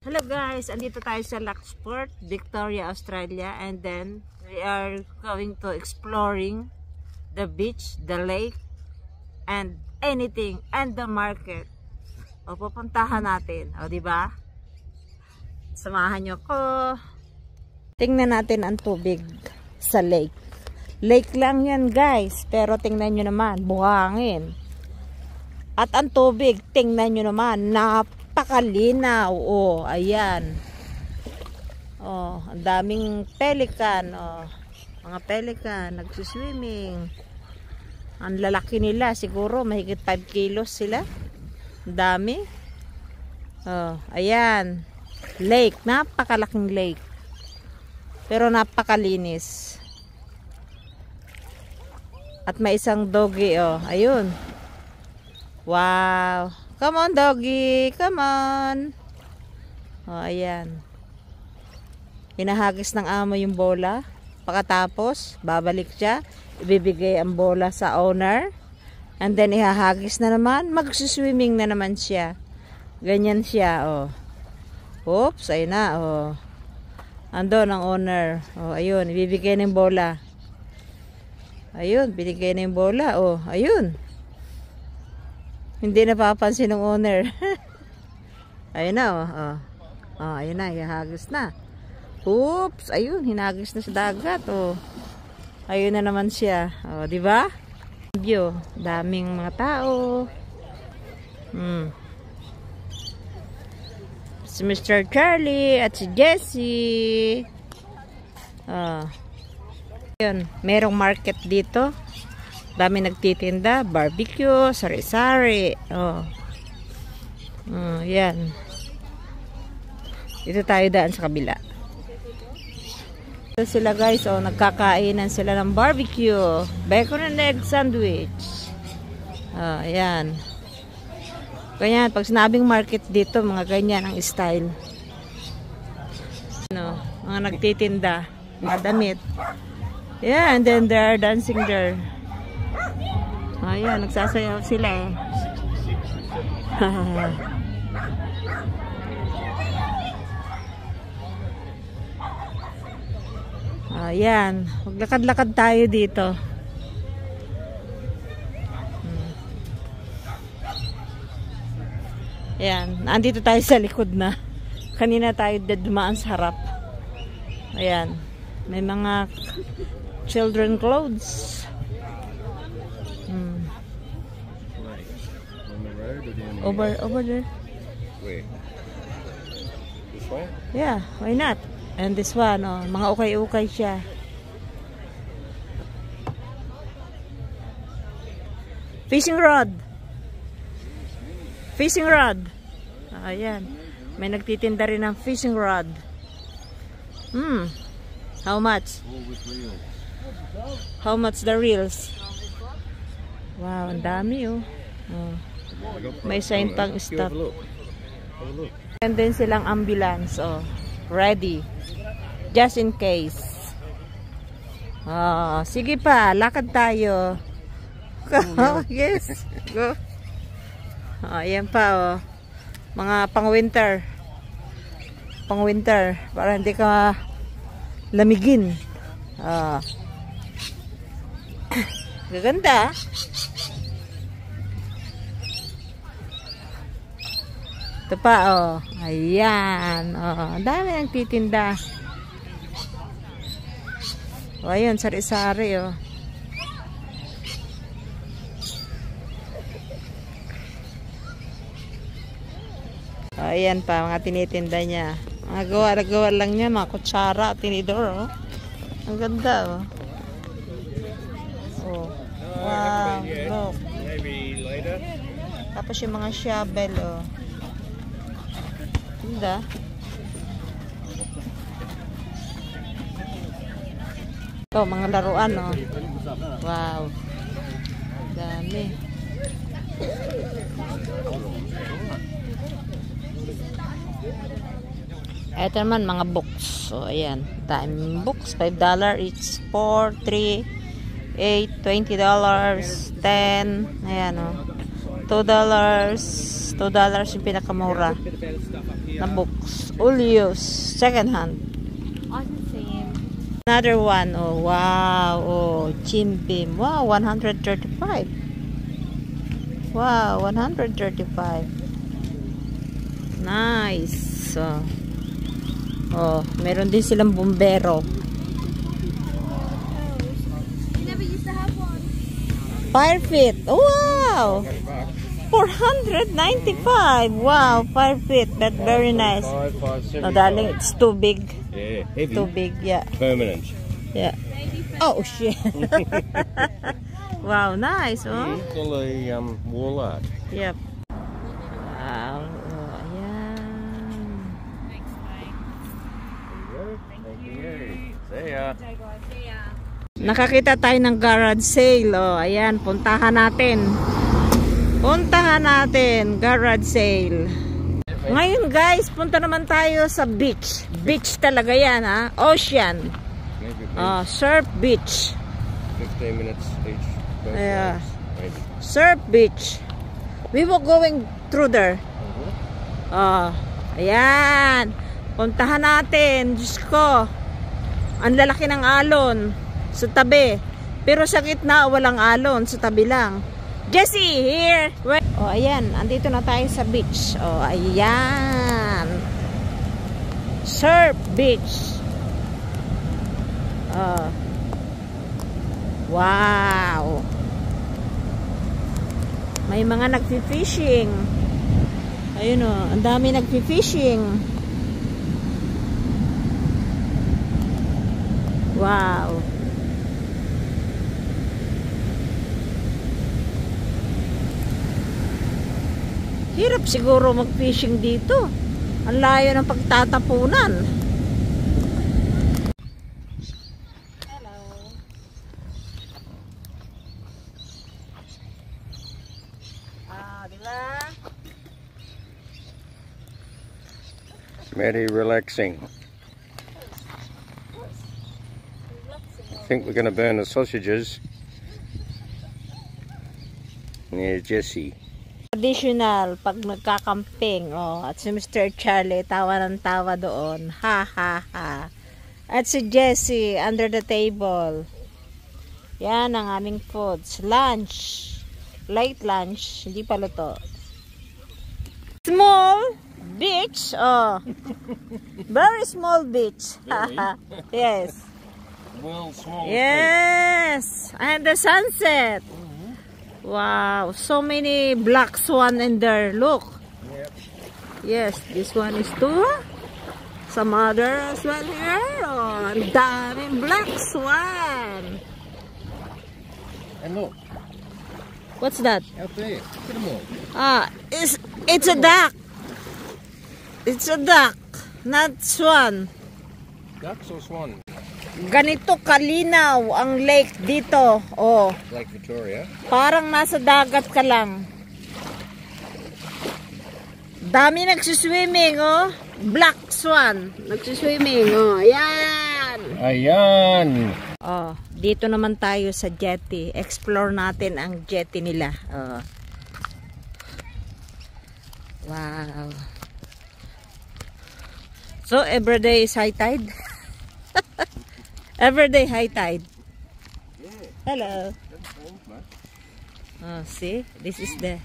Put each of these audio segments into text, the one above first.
Hello guys, andito tayo sa Locksport, Victoria, Australia, and then we are going to exploring the beach, the lake, and anything, and the market. O pupuntahan natin, o di ba? Samahan nyo ko. Tingnan natin ang tubig sa lake. Lake lang yan guys, pero tingnan nyo naman, buhangin. At ang tubig, tingnan nyo naman, napakalinaw. Oh, ayan. Oh, ang daming pelican. Oh, mga pelican, nagsuswimming. Ang lalaki nila, siguro mahigit 5 kilos sila. Ang dami. Oh, ayan. Lake, napakalaking lake. Pero napakalinis. At may isang doggy, oh, ayun. Wow. Come on, doggy. Come on. Oh, ayan. Hinahagis ng amo yung bola. Pagkatapos, babalik siya. Ibibigay ang bola sa owner. And then, ihahagis na naman. Magsuswimming na naman siya. Ganyan siya, oh. Oops, ayun na, oh. Andun ang owner. Oh, ayun. Ibibigay na yung bola. Ayun, binigay na yung bola. Oh, ayun. Hindi napapansin ng owner. Ayun na, oh. Oh, ayun na, ihahagis na. Oops, ayun, hinagis na sa dagat, oh. Ayun na naman siya. Oh, di ba? View, daming mga tao. Si Mr. Charlie at si Jessie. Oh. Ayun, merong market dito. Dami nagtitinda, barbecue, sari-sari. Oh. Yan. Dito tayo daan sa kabila. Ito sila guys, oh, nagkakainan sila ng barbecue. Bacon and egg sandwich. Oh, yan. Ganyan, pag sinabing market dito, mga ganyan ang style. Ano, mga nagtitinda, mga damit. Yeah, and then they are dancing there. Ayan, nagsasayaw sila eh. Ayan, maglakad-lakad tayo dito. Ayan, andito tayo sa likod na. Kanina tayo dumaan sa harap. Ayan, may mga children clothes. Over there. Wait. This way? Yeah, why not? And this one, oh, mga ukay-ukay siya. Fishing rod. Fishing rod. Ayan. May nagtitinda rin ng fishing rod. How much? How much the reels? Wow, ang dami oh. Oh. May sign pang stop. And then silang ambulance, oh, ready. Just in case. Oh, sige pa, lakad tayo. Yes, go. Oh, ayan pa, oh. Mga pang-winter. Pang-winter, para hindi ka lamigin. Oh. Gaganda. Ito pa, oh. Ayan. Oh, dami ang titinda. O, oh, ayun, sari-sari, oh. Oh, ayan pa, mga tinitinda niya. Mga gawa lang niya, mga kutsara, tinidor, oh. Ang ganda, oh. Oh. Wow, look. Tapos yung mga shovel, oh. Ganda. Ito, mga laruan, oh. Wow. Dami. Ito naman, mga books. So, ayan. Time books. $5 each. 4, 3, $8, $20, $10. Ayan, oh. $2. $2 yung pinakamura na books. Ulius, second hand. Another one. Oh, wow. Oh, Jim Beam. Wow, 135. Wow, 135. Nice. Oh, meron din silang bumbero. Fire fit. Wow. 495. Wow, fire fit. That's very nice. No, darling, it's too big. Yeah, heavy. Too big, yeah. Permanent. Yeah. Oh, shit. Wow, nice, oh. All the wall art. Yep. Wow. Oh, ayan. Thank you. See ya. Nakakita tayo ng garage sale. Oh, ayan, puntahan natin. Puntahan natin, garage sale. Ngayon guys, punta naman tayo sa beach. Beach talaga yan, ha? Ocean. Surf beach. 15 minutes each. Yeah. Surf beach. We were going through there. Ayan. Puntahan natin. Diyos ko. Ang lalaki ng alon. Sa tabi. Pero sa gitna, walang alon. Sa tabi lang. Jessie, here! Oh, ayan. Andito na tayo sa beach. Oh, ayan. Surf beach. Oh. Wow. May mga nagfi-fishing. Ayun oh, ang dami nagfi-fishing. Wow. Hirap siguro mag-fishing dito. Ang layo ng pagtatapunan. Hello. Diba? Very relaxing. I think we're going to burn the sausages near Jessie. Traditional pag nagkakamping. Oh, at si Mr. Charlie tawa ng tawa doon. Ha ha ha. At si Jessie under the table. Yan ang aming foods. Lunch. Late lunch. Hindi pa luto. Small beach. Oh. Very small beach. Really? Yes. Well, small. Yes. And the sunset. Wow, so many black swan in there. Look. Yep. Yes, this one is two. Some other as well here. Oh, ang daming black swan. And look. What's that? Out there. Look at them all. It's a duck. It's a duck, not swan. Ducks or swan? Ganito kalinaw ang lake dito. Oh. Lake Victoria. Parang nasa dagat ka lang. Dami nagsiswimming, oh. Black swan. Nagsiswimming, oh. Ayan. Ayan. Oh, dito naman tayo sa jetty. Explore natin ang jetty nila. Oh. Wow. So, everyday is high tide? Everyday high tide. Yeah. Hello. Doesn't change much. Oh, see? This is the...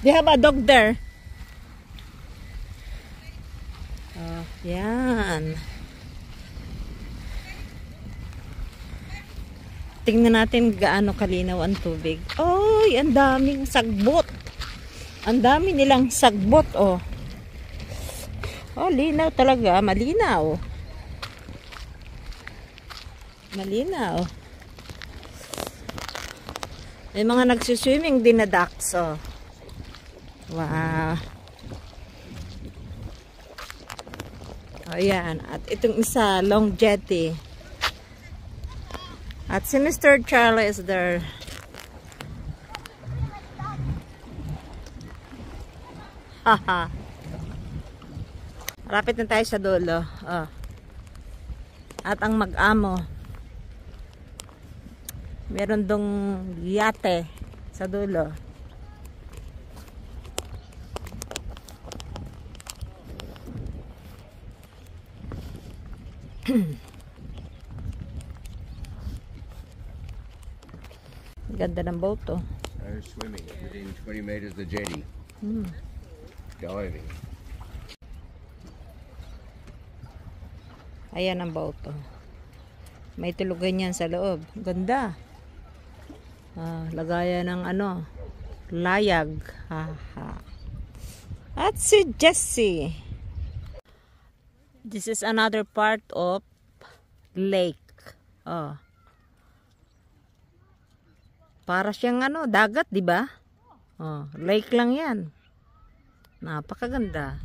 They have a dog there. Oh, yan. Tingnan natin gaano kalinaw ang tubig. Oy, ang daming sagbot. Ang dami nilang sagbot, oh. Oh, linaw talaga. Malinaw. Malinaw. May mga nagsiswimming din na ducks, oh. Wow. Ayan. At itong isa, long jetty. At si Mr. Charlie is there. Haha. Rapid na tayo sa dulo. Oh. At ang mag-amo, meron dong yate sa dulo. Ganda ng boat, oh. They're swimming within 20 meters of the jetty. Diving. Ayan ang boat, oh. May tulugan yan sa loob. Ganda. Lagayan ng ano, layag. At si Jessie. This is another part of lake. Oh. Para siyang ano, dagat, 'di ba? Oh, lake lang 'yan. Napakaganda.